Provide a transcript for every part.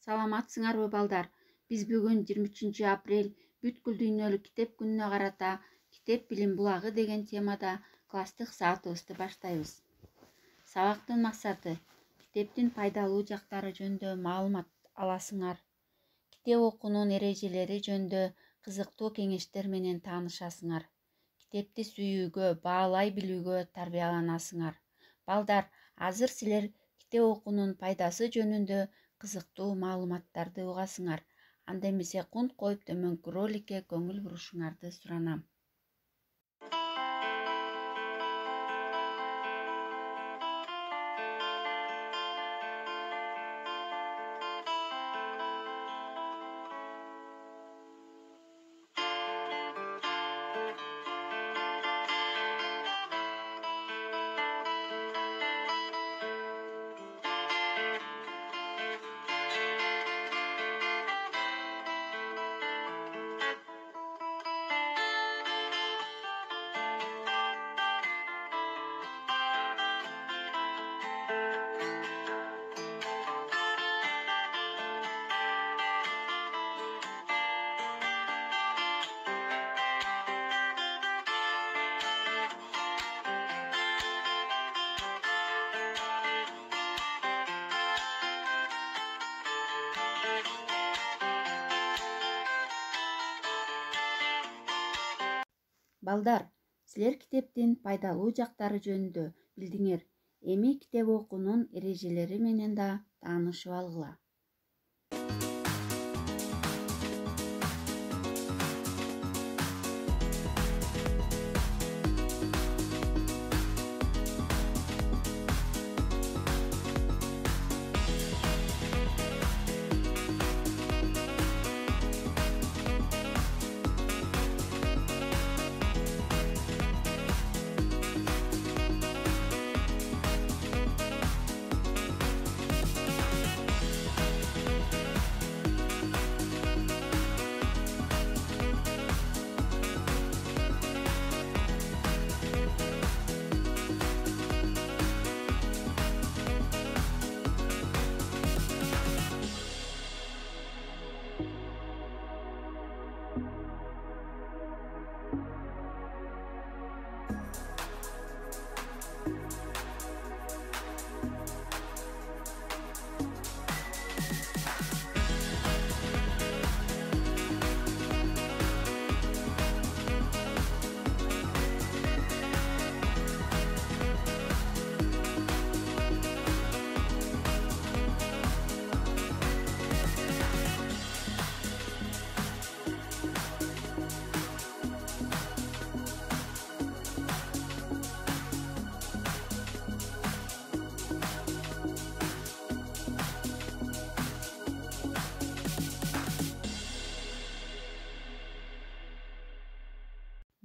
Саламатсыңарбы балдар? Биз бүгүн 23 апрель бүткүл дүйнөлүк китеп күнүнө карата китеп билим булагы деген темада класстык саатыбызды баштайбыз. Сабактын максаты китептин пайдалуу жактары жөнүндө маалымат аласыңар. Китеп окуунун эрежелери жөнүндө кызыктуу кеңештер менен таанышасыңар. Китепти сүйүүгө, баалай билүүгө тарбияланасыңар. Балдар, азыр силер китеп окуунун пайдасы жөнүндө кызыктуу маалыматтарды угасыңар. Анда эмесе кунт коюп төмөнкү роликке көңүл бурушуңарды суранам. Балдар, силер китептин пайдалуу жактары жөнүндө билдиңер. Эми китеп окуунун эрежелери менен да таанышып алгыла.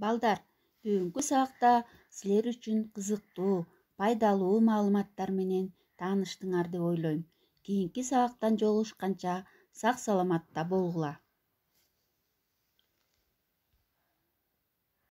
Балдар, бүгүнкү сабакта силер үчүн кызыктуу, пайдалуу маалыматтар менен тааныштыңар деп ойлойм. Кийинки сабактан жолугушканча сак саламатта болгула.